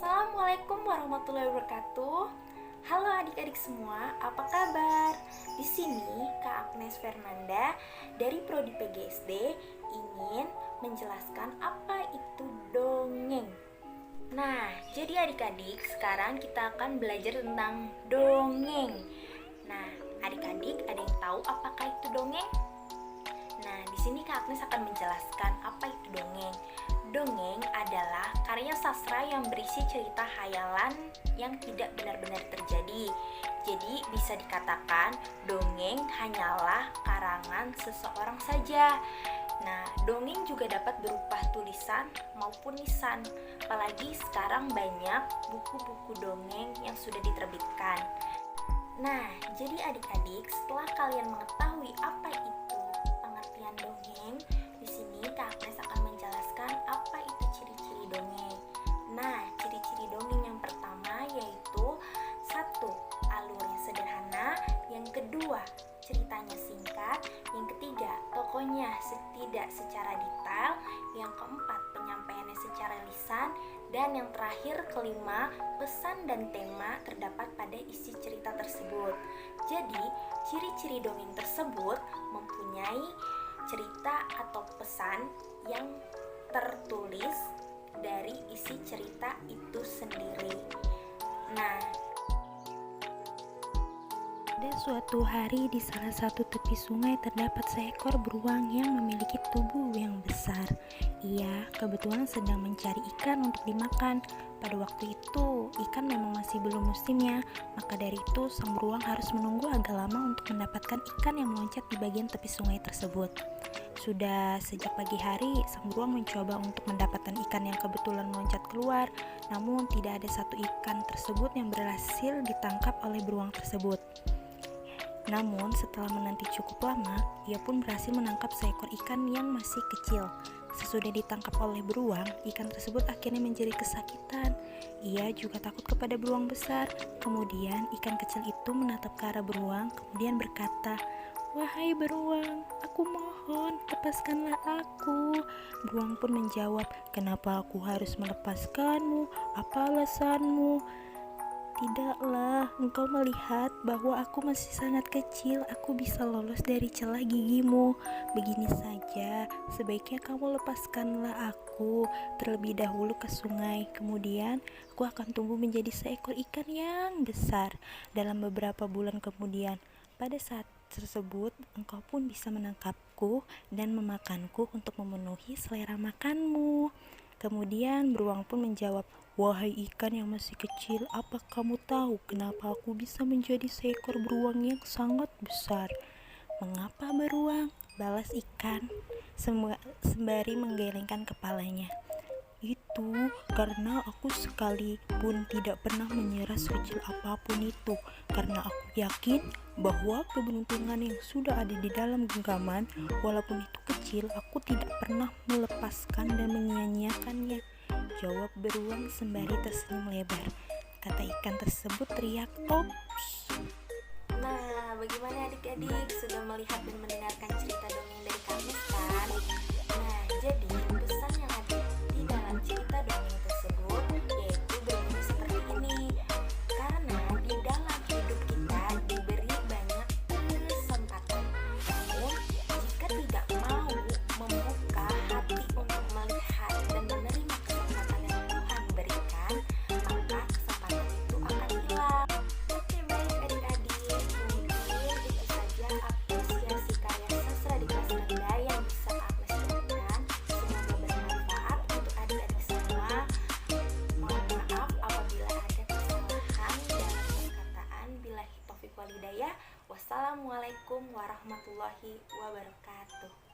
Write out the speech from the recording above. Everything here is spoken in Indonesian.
Assalamualaikum warahmatullahi wabarakatuh. Halo adik-adik semua, apa kabar? Di sini Kak Agnes Fernanda dari Prodi PGSD ingin menjelaskan apa itu dongeng. Nah, jadi adik-adik, sekarang kita akan belajar tentang dongeng. Nah, adik-adik ada yang tahu apakah itu dongeng? Nah, di sini Kak Agnes akan menjelaskan apa itu dongeng. Dongeng adalah karya sastra yang berisi cerita khayalan yang tidak benar-benar terjadi. Jadi bisa dikatakan dongeng hanyalah karangan seseorang saja. Nah, dongeng juga dapat berupa tulisan maupun lisan. Apalagi sekarang banyak buku-buku dongeng yang sudah diterbitkan. Nah, jadi adik-adik, setelah kalian mengetahui apa itu pengertian dongeng, di sini Kak Agnes akan menjelaskan apa itu ciri-ciri dongeng. Nah, ciri-ciri dongeng yang pertama yaitu satu, alurnya sederhana. Yang kedua, ceritanya singkat. Yang ketiga, tokohnya tidak secara detail. Yang keempat, penyampaiannya secara lisan. Dan yang terakhir, kelima, pesan dan tema terdapat pada isi cerita tersebut. Jadi, ciri-ciri dongeng tersebut mempunyai cerita atau pesan yang tertulis dari isi cerita itu sendiri. Nah, pada suatu hari di salah satu tepi sungai terdapat seekor beruang yang memiliki tubuh yang besar. Ia kebetulan sedang mencari ikan untuk dimakan. Pada waktu itu, ikan memang masih belum musimnya, maka dari itu sang beruang harus menunggu agak lama untuk mendapatkan ikan yang meloncat di bagian tepi sungai tersebut. Sudah sejak pagi hari, sang beruang mencoba untuk mendapatkan ikan yang kebetulan meloncat keluar, namun tidak ada satu ikan tersebut yang berhasil ditangkap oleh beruang tersebut. Namun setelah menanti cukup lama, ia pun berhasil menangkap seekor ikan yang masih kecil. Sesudah ditangkap oleh beruang, ikan tersebut akhirnya menjadi kesakitan. Ia juga takut kepada beruang besar. Kemudian ikan kecil itu menatap ke arah beruang, kemudian berkata, "Wahai beruang, aku mohon, lepaskanlah aku." Beruang pun menjawab, "Kenapa aku harus melepaskanmu? Apa alasanmu?" "Tidaklah, engkau melihat bahwa aku masih sangat kecil, aku bisa lolos dari celah gigimu. Begini saja, sebaiknya kamu lepaskanlah aku terlebih dahulu ke sungai. Kemudian, aku akan tumbuh menjadi seekor ikan yang besar. Dalam beberapa bulan kemudian, pada saat tersebut, engkau pun bisa menangkapku dan memakanku untuk memenuhi selera makanmu." Kemudian beruang pun menjawab, "Wahai ikan yang masih kecil, apa kamu tahu kenapa aku bisa menjadi seekor beruang yang sangat besar?" "Mengapa beruang?" balas ikan sembari menggelengkan kepalanya. "Itu karena aku sekalipun tidak pernah menyerah sekecil apapun itu, karena aku yakin bahwa keberuntungan yang sudah ada di dalam genggaman, walaupun itu kecil, aku tidak pernah melepaskan dan menyia-nyiakannya," jawab beruang sembari tersenyum lebar. Kata ikan tersebut teriak, "Ops!" nah, bagaimana adik-adik sudah melihat dan mendengarkan cerita dongeng dari kami kan? Nah, jadi pesan yang ada di dalam cerita dongeng tersebut yaitu berbunyi seperti ini. Karena di dalam hidup kita diberi banyak kesempatan, namun jika tidak mau membuka hati untuk melihat dan menerima kesempatan yang Tuhan berikan, maka kesempatan itu akan hilang. Oke, baik adik-adik, mungkin itu saja apresiasi karya sastra di kelas rendah yang bisa Agnes berikan. Semoga bermanfaat untuk adik-adik semua. Mohon maaf apabila ada kesalahan dalam perkataan. Billahi taufiq wal hidayah. Wassalamualaikum warahmatullahi wabarakatuh.